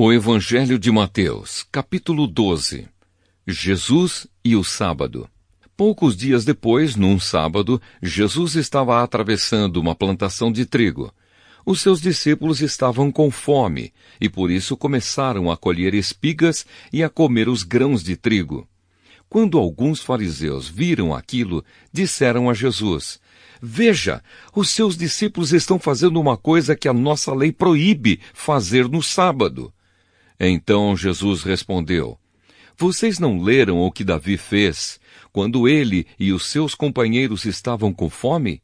O Evangelho de Mateus, capítulo 12. Jesus e o sábado. Poucos dias depois, num sábado, Jesus estava atravessando uma plantação de trigo. Os seus discípulos estavam com fome, e por isso começaram a colher espigas e a comer os grãos de trigo. Quando alguns fariseus viram aquilo, disseram a Jesus: "Veja, os seus discípulos estão fazendo uma coisa que a nossa lei proíbe fazer no sábado." Então Jesus respondeu: "Vocês não leram o que Davi fez, quando ele e os seus companheiros estavam com fome?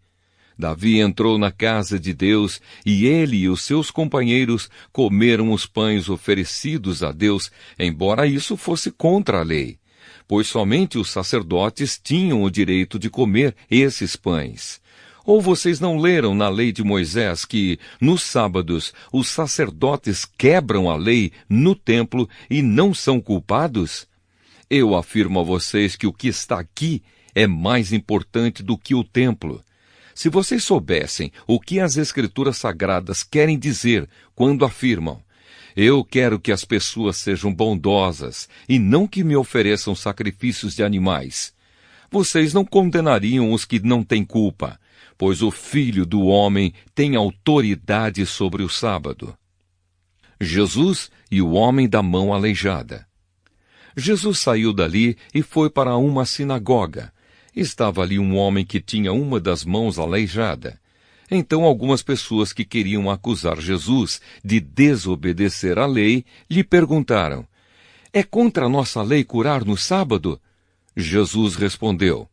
Davi entrou na casa de Deus, e ele e os seus companheiros comeram os pães oferecidos a Deus, embora isso fosse contra a lei, pois somente os sacerdotes tinham o direito de comer esses pães. Ou vocês não leram na lei de Moisés que, nos sábados, os sacerdotes quebram a lei no templo e não são culpados? Eu afirmo a vocês que o que está aqui é mais importante do que o templo. Se vocês soubessem o que as Escrituras Sagradas querem dizer quando afirmam: eu quero que as pessoas sejam bondosas e não que me ofereçam sacrifícios de animais, vocês não condenariam os que não têm culpa, pois o Filho do Homem tem autoridade sobre o sábado." Jesus e o homem da mão aleijada. Jesus saiu dali e foi para uma sinagoga. Estava ali um homem que tinha uma das mãos aleijada. Então algumas pessoas que queriam acusar Jesus de desobedecer à lei lhe perguntaram: "É contra a nossa lei curar no sábado?" Jesus respondeu: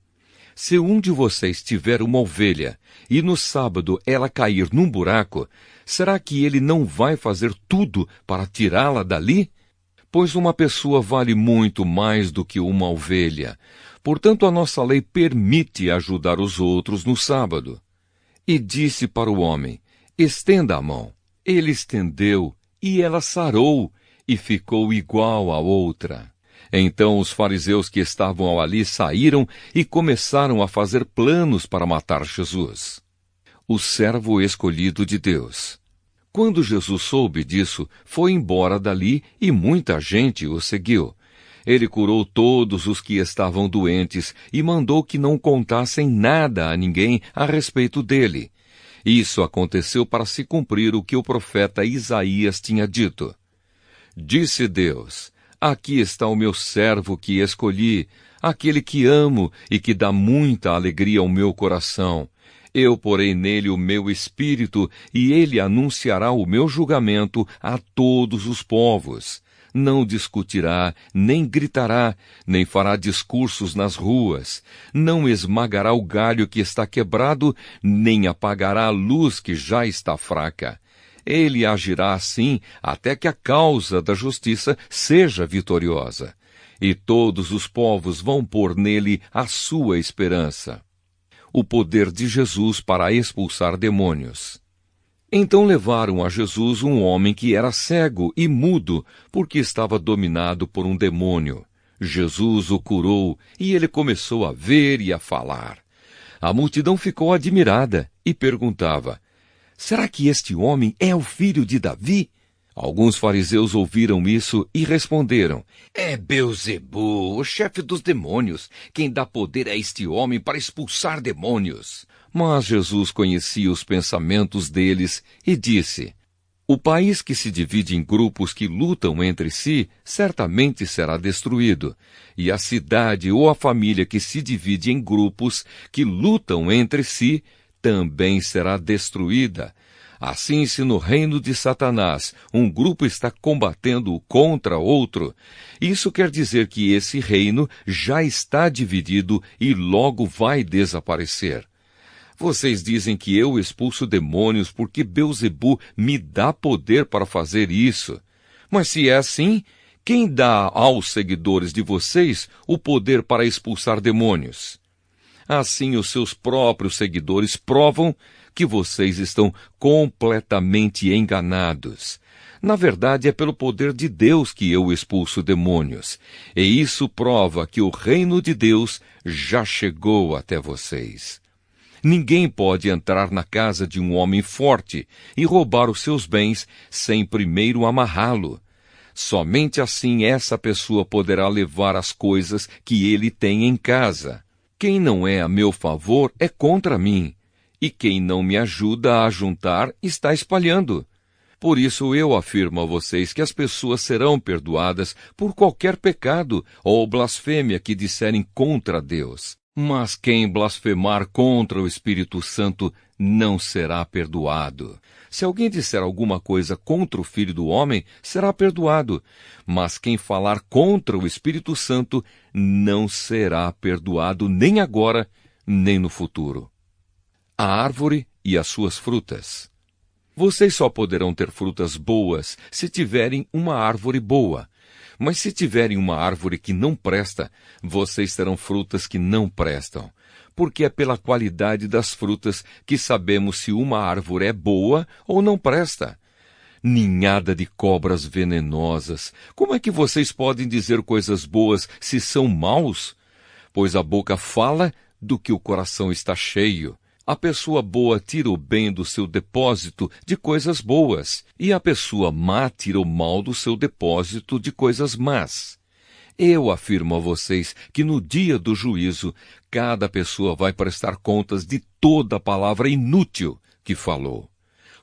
"Se um de vocês tiver uma ovelha, e no sábado ela cair num buraco, será que ele não vai fazer tudo para tirá-la dali? Pois uma pessoa vale muito mais do que uma ovelha. Portanto, a nossa lei permite ajudar os outros no sábado." E disse para o homem: "Estenda a mão." Ele estendeu, e ela sarou, e ficou igual à outra. Então os fariseus que estavam ali saíram e começaram a fazer planos para matar Jesus. O servo escolhido de Deus. Quando Jesus soube disso, foi embora dali e muita gente o seguiu. Ele curou todos os que estavam doentes e mandou que não contassem nada a ninguém a respeito dele. Isso aconteceu para se cumprir o que o profeta Isaías tinha dito. Disse Deus: "Aqui está o meu servo que escolhi, aquele que amo e que dá muita alegria ao meu coração. Eu porei nele o meu espírito, e ele anunciará o meu julgamento a todos os povos. Não discutirá, nem gritará, nem fará discursos nas ruas. Não esmagará o galho que está quebrado, nem apagará a luz que já está fraca. Ele agirá assim até que a causa da justiça seja vitoriosa. E todos os povos vão pôr nele a sua esperança." O poder de Jesus para expulsar demônios. Então levaram a Jesus um homem que era cego e mudo, porque estava dominado por um demônio. Jesus o curou, e ele começou a ver e a falar. A multidão ficou admirada e perguntava: "Será que este homem é o filho de Davi?" Alguns fariseus ouviram isso e responderam: "É Beelzebu, o chefe dos demônios, quem dá poder a este homem para expulsar demônios." Mas Jesus conhecia os pensamentos deles e disse: "O país que se divide em grupos que lutam entre si, certamente será destruído, e a cidade ou a família que se divide em grupos que lutam entre si, também será destruída. Assim, se no reino de Satanás um grupo está combatendo contra outro, isso quer dizer que esse reino já está dividido e logo vai desaparecer. Vocês dizem que eu expulso demônios porque Beelzebu me dá poder para fazer isso. Mas se é assim, quem dá aos seguidores de vocês o poder para expulsar demônios? Assim, os seus próprios seguidores provam que vocês estão completamente enganados. Na verdade, é pelo poder de Deus que eu expulso demônios, e isso prova que o reino de Deus já chegou até vocês. Ninguém pode entrar na casa de um homem forte e roubar os seus bens sem primeiro amarrá-lo. Somente assim essa pessoa poderá levar as coisas que ele tem em casa. Quem não é a meu favor é contra mim, e quem não me ajuda a juntar está espalhando. Por isso eu afirmo a vocês que as pessoas serão perdoadas por qualquer pecado ou blasfêmia que disserem contra Deus. Mas quem blasfemar contra o Espírito Santo não será perdoado. Se alguém disser alguma coisa contra o Filho do Homem, será perdoado. Mas quem falar contra o Espírito Santo não será perdoado nem agora, nem no futuro. A árvore e as suas frutas. Vocês só poderão ter frutas boas se tiverem uma árvore boa. Mas se tiverem uma árvore que não presta, vocês terão frutas que não prestam. Porque é pela qualidade das frutas que sabemos se uma árvore é boa ou não presta. Ninhada de cobras venenosas. Como é que vocês podem dizer coisas boas se são maus? Pois a boca fala do que o coração está cheio. A pessoa boa tira o bem do seu depósito de coisas boas, e a pessoa má tira o mal do seu depósito de coisas más. Eu afirmo a vocês que no dia do juízo, cada pessoa vai prestar contas de toda a palavra inútil que falou.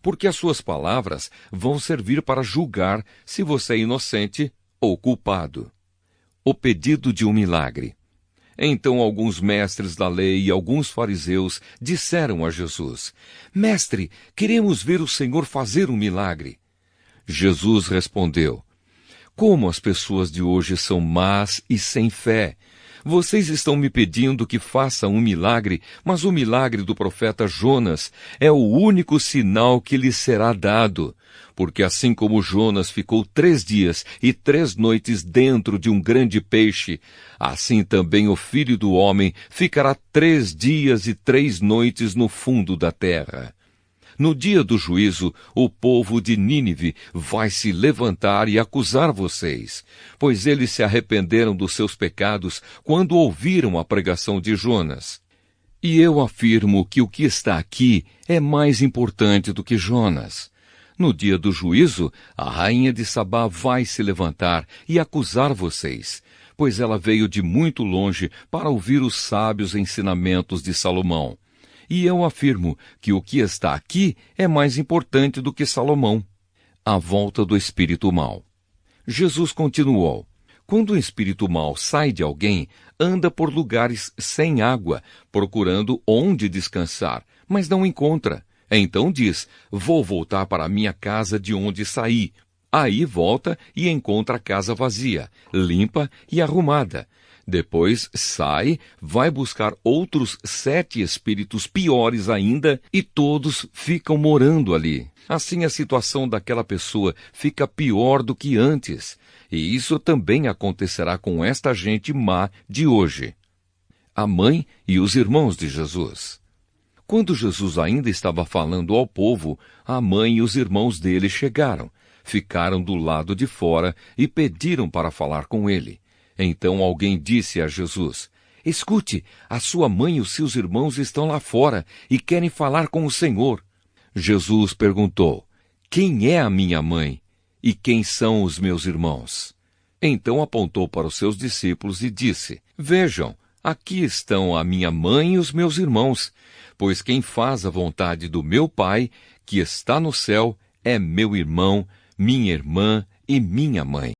Porque as suas palavras vão servir para julgar se você é inocente ou culpado. O pedido de um milagre. Então alguns mestres da lei e alguns fariseus disseram a Jesus: Mestre, queremos ver o Senhor fazer um milagre. Jesus respondeu: Como as pessoas de hoje são más e sem fé! Vocês estão me pedindo que faça um milagre, mas o milagre do profeta Jonas é o único sinal que lhes será dado. Porque assim como Jonas ficou 3 dias e 3 noites dentro de um grande peixe, assim também o Filho do Homem ficará 3 dias e 3 noites no fundo da terra. No dia do juízo, o povo de Nínive vai se levantar e acusar vocês, pois eles se arrependeram dos seus pecados quando ouviram a pregação de Jonas. E eu afirmo que o que está aqui é mais importante do que Jonas. No dia do juízo, a rainha de Sabá vai se levantar e acusar vocês, pois ela veio de muito longe para ouvir os sábios ensinamentos de Salomão. E eu afirmo que o que está aqui é mais importante do que Salomão. A volta do espírito mau. Jesus continuou: Quando o espírito mau sai de alguém, anda por lugares sem água, procurando onde descansar, mas não encontra. Então diz: Vou voltar para a minha casa de onde saí. Aí volta e encontra a casa vazia, limpa e arrumada. Depois sai, vai buscar outros 7 espíritos piores ainda, e todos ficam morando ali. Assim a situação daquela pessoa fica pior do que antes. E isso também acontecerá com esta gente má de hoje. A mãe e os irmãos de Jesus. Quando Jesus ainda estava falando ao povo, a mãe e os irmãos dele chegaram, ficaram do lado de fora e pediram para falar com ele. Então alguém disse a Jesus: Escute, a sua mãe e os seus irmãos estão lá fora e querem falar com o Senhor. Jesus perguntou: Quem é a minha mãe e quem são os meus irmãos? Então apontou para os seus discípulos e disse: Vejam, aqui estão a minha mãe e os meus irmãos, pois quem faz a vontade do meu Pai, que está no céu, é meu irmão, minha irmã e minha mãe.